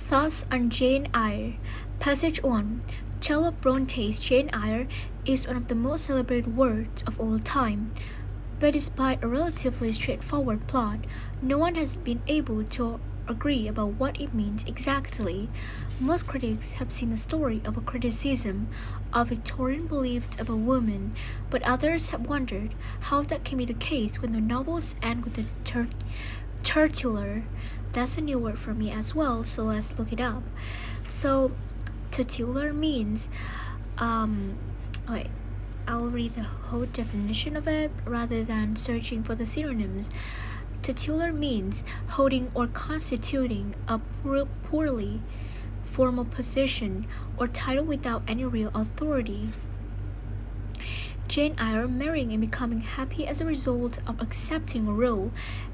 Thoughts on Jane Eyre. Passage 1. Charlotte Bronte's Jane Eyre is one of the most celebrated works of all time. But despite a relatively straightforward plot, no one has been able to agree about what it means exactly. Most critics have seen the story of a criticism of Victorian beliefs about women, but others have wondered how that can be the case when the novels end with the titular. That's a new word for me as well, so let's look it up. So, titular means, wait, I'll read the whole definition of it rather than searching for the synonyms. Titular means holding or constituting a poorly formal position or title without any real authority. Jane Eyre marrying and becoming happy as a result of accepting a role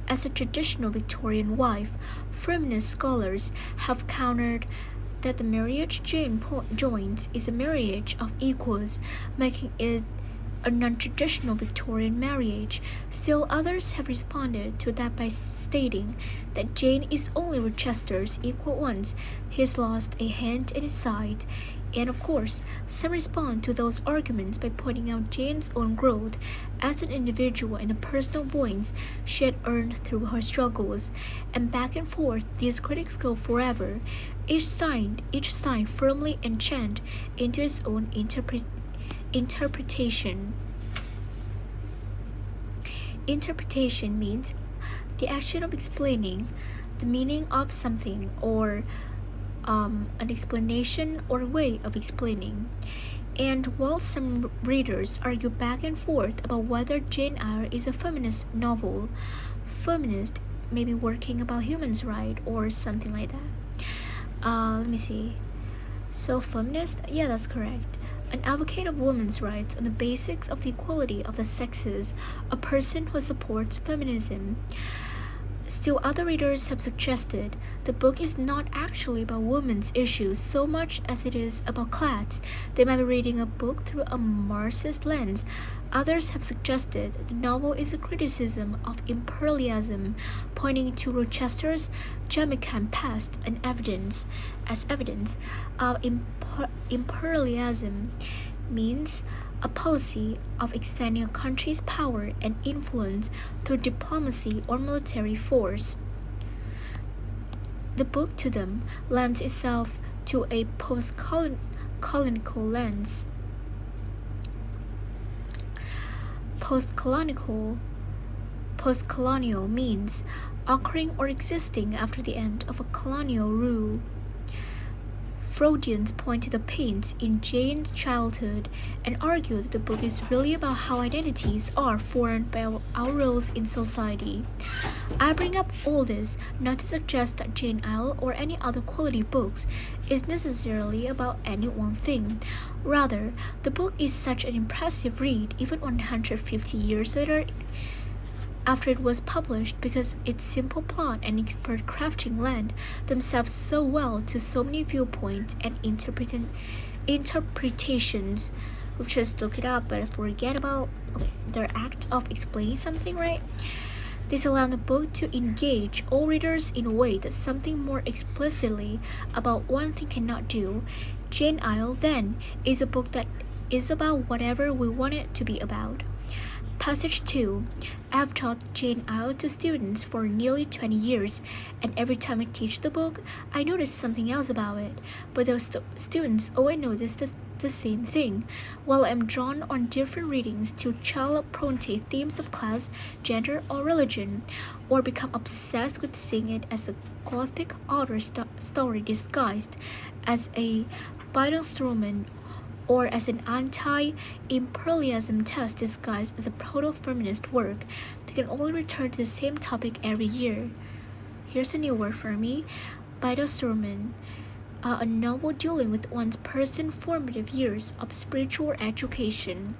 as a traditional Victorian wife. Feminist scholars have countered that the marriage Jane joins is a marriage of equals, making it a non-traditional Victorian marriage. Still, others have responded to that by stating that Jane is only Rochester's equal once he's lost a hand in his side. And of course, some respond to those arguments by pointing out Jane's own growth as an individual and the personal voice she had earned through her struggles. And back and forth, these critics go forever, each side firmly enchained into its own interpretation. Interpretation means the action of explaining the meaning of something or an explanation or way of explaining. And while some readers argue back and forth about whether Jane Eyre is a feminist novel, feminist may be working about humans' rights or something like that. Let me see. So feminist, yeah, that's correct. An advocate of women's rights on the basics of the equality of the sexes, a person who supports feminism. Still, other readers have suggested the book is not actually about women's issues so much as it is about class. They might be reading a book through a Marxist lens. Others have suggested the novel is a criticism of imperialism, pointing to Rochester's Jamaican past and evidence of imperialism means a policy of extending a country's power and influence through diplomacy or military force. The book to them lends itself to a post-colonial lens. Post-colonial means occurring or existing after the end of a colonial rule. Freudians point to the pains in Jane's childhood and argue that the book is really about how identities are formed by our roles in society. I bring up all this not to suggest that Jane Eyre or any other quality books is necessarily about any one thing. Rather, the book is such an impressive read even 150 years later after it was published because its simple plot and expert crafting lend themselves so well to so many viewpoints and interpretations. We'll just look it up but forget about their act of explaining something, right? This allows the book to engage all readers in a way that something more explicitly about one thing cannot do. Jane Eyre, then, is a book that is about whatever we want it to be about. Passage 2. I've taught Jane Eyre to students for nearly 20 years, and every time I teach the book, I notice something else about it. But those students always notice the same thing. While I'm drawn on different readings to Charlotte Bronte themes of class, gender, or religion, or become obsessed with seeing it as a Gothic author story disguised as a Bildungsroman or as an anti-imperialism text disguised as a proto-feminist work, they can only return to the same topic every year. Here's a new word for me, Bildungsroman, a novel dealing with one's person's formative years of spiritual education.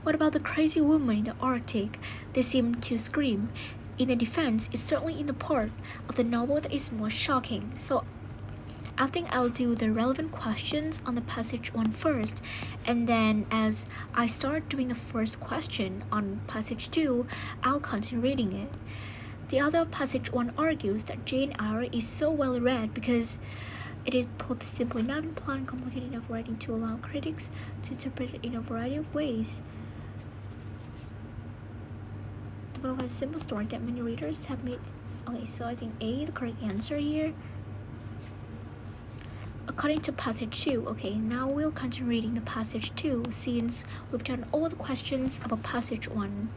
What about the crazy woman in the Arctic? They seem to scream. In the defense, it's certainly in the part of the novel that is most shocking. So I think I'll do the relevant questions on the passage 1 first, and then as I start doing the first question on passage 2, I'll continue reading it. The other passage 1 argues that Jane Eyre is so well read because it is put simply not implying complicated enough writing to allow critics to interpret it in a variety of ways. The novel has a simple story that many readers have made. Okay, so I think A, the correct answer here. According to passage 2, okay, now we'll continue reading the passage 2 since we've done all the questions about passage 1.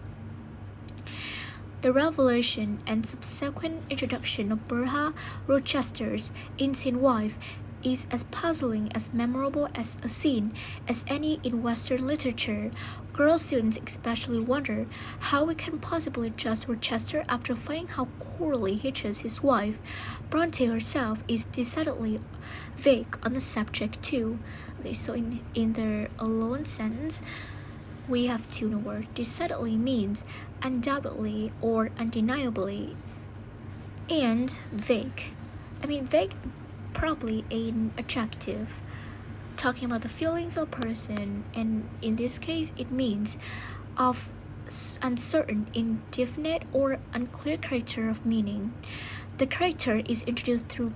The revelation and subsequent introduction of Bertha Rochester's insane wife is as puzzling, as memorable as a scene as any in Western literature. Girl students especially wonder how we can possibly judge Rochester after finding how poorly he treats his wife. Bronte herself is decidedly vague on the subject too. Okay, so in the alone sentence, we have two new words. Decidedly means undoubtedly or undeniably, and vague. Vague probably an adjective talking about the feelings of a person, and in this case it means of uncertain, indefinite, or unclear character of meaning. The character is introduced through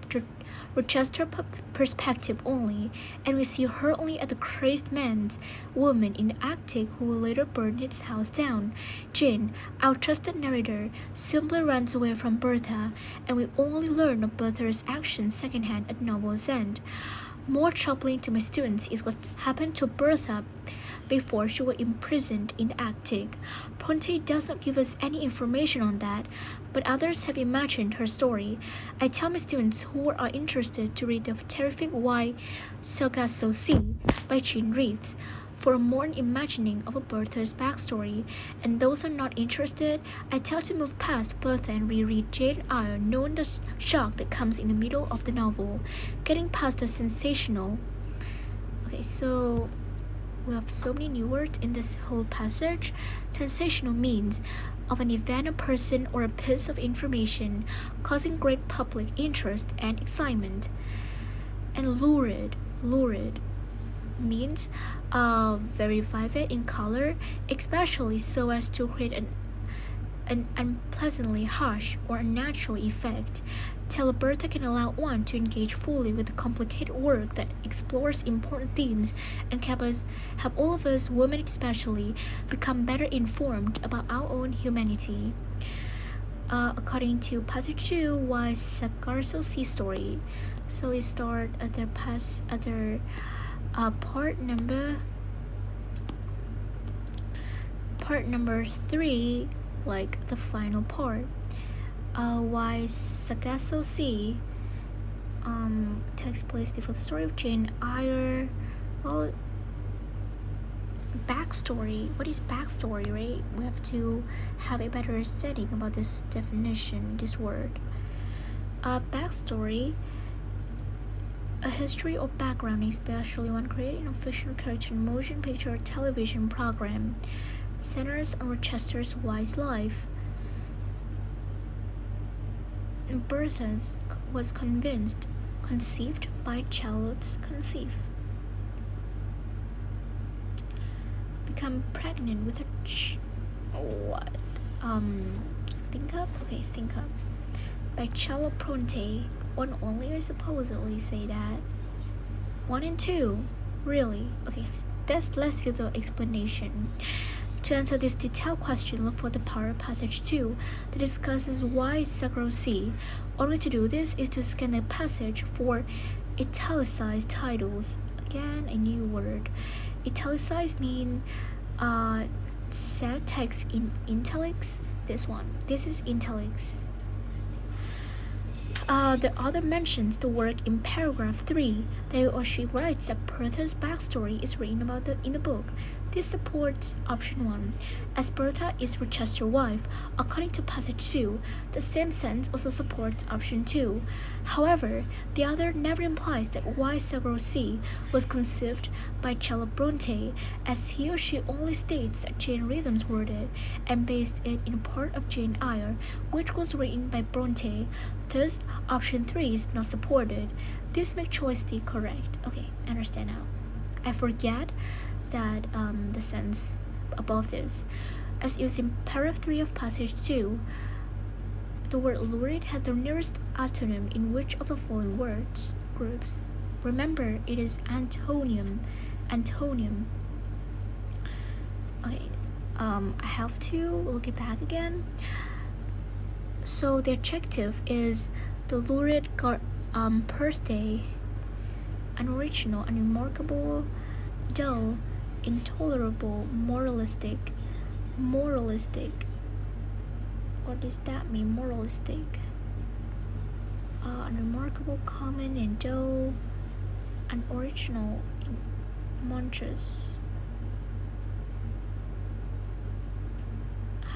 Rochester's perspective only, and we see her only as the crazed man's woman in the attic who will later burn his house down. Jane, our trusted narrator, simply runs away from Bertha, and we only learn of Bertha's actions secondhand at novel's end. More troubling to my students is what happened to Bertha before she was imprisoned in the attic. Bronte does not give us any information on that, but others have imagined her story. I tell my students who are interested to read the terrific Why Sargasso Sea by Jean Reeves for a more imagining of Bertha's backstory, and those who are not interested, I tell to move past Bertha and reread Jane Eyre, knowing the shock that comes in the middle of the novel, getting past the sensational. Okay, so we have so many new words in this whole passage. Sensational means of an event, a person, or a piece of information causing great public interest and excitement. And lurid means very vivid in color, especially so as to create an unpleasantly harsh or unnatural effect. Bertha can allow one to engage fully with the complicated work that explores important themes and help all of us, women especially, become better informed about our own humanity. According to passage 2, Why Sargasso Sea Story. So we start at the part number 3, like the final part. Why Sargasso Sea takes place before the story of Jane Eyre. Well, backstory. What is backstory, right? We have to have a better understanding about this definition, this word. Backstory, a history or background, especially one created in a fictional character in motion picture or television program, centers on Rochester's wise life. Bertha was conceived by Charlotte's conceive. Become pregnant with think up. By Charlotte Bronte. One only, I supposedly say that. 1 and 2, really? Okay, let's view the explanation. To answer this detailed question, look for the part of passage 2 that discusses why Sargasso Sea. Only to do this is to scan the passage for italicized titles. Again, a new word. Italicized mean set text in italics. This is italics. The author mentions the work in paragraph 3 that she writes that Bertha's backstory is written about in the book. This supports option 1, as Bertha is Rochester's wife. According to passage 2, the same sentence also supports option 2. However, the author never implies that Why Sargasso Sea was conceived by Charlotte Bronte, as he or she only states that Jane Rhythms wrote it and based it in part of Jane Eyre, which was written by Bronte. Thus, option 3 is not supported. This makes choice D correct. Okay, understand now. I forget that the sentence above this, as used in paragraph 3 of passage 2, the word lurid has the nearest antonym in which of the following words groups? Remember, it is antonium. Antonium. Okay, I have to look it back again. So the adjective is the lurid birthday, unoriginal, unremarkable, dull, intolerable, moralistic. What does that mean? Moralistic. Unremarkable, common, and dull, unoriginal, monstrous.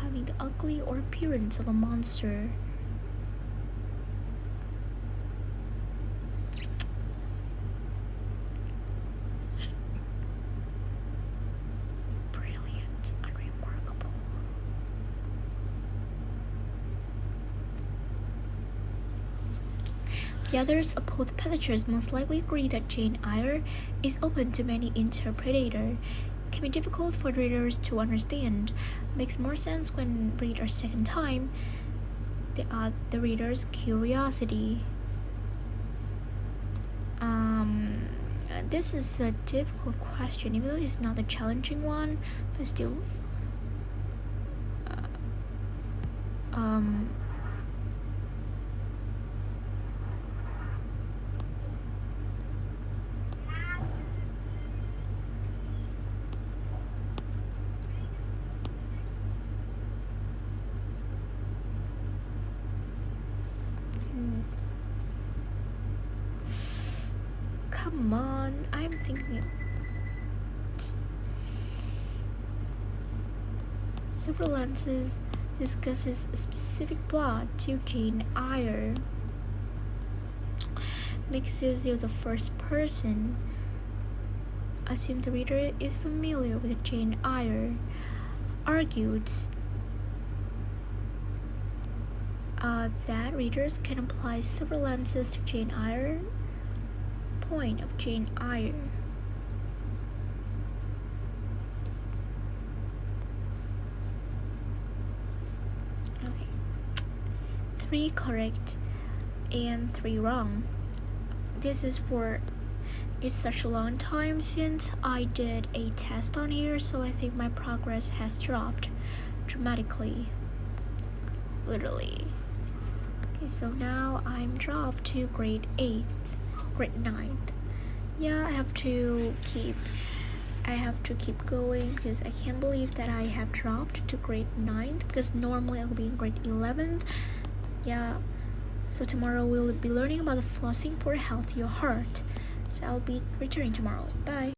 Having the ugly or appearance of a monster. Brilliant, unremarkable. The others of both passages most likely agree that Jane Eyre is open to many interpreters. Can be difficult for readers to understand. Makes more sense when read a second time. The reader's curiosity. This is a difficult question, even though it's not a challenging one, but still. Come on, I'm thinking. Several lenses discusses a specific plot to Jane Eyre. Mixes you the first person. Assume the reader is familiar with Jane Eyre. Argues that readers can apply several lenses to Jane Eyre. Point of Jane Eyre. Okay. 3 correct and 3 wrong. This is for it's such a long time since I did a test on here, so I think my progress has dropped dramatically. Literally. Okay, so now I'm dropped to grade 8th. Grade 9th. Yeah, I have to keep going because I can't believe that I have dropped to grade 9th because normally I'll be in grade 11th. Yeah, so tomorrow we'll be learning about the flossing for a healthier heart. So I'll be returning tomorrow. Bye.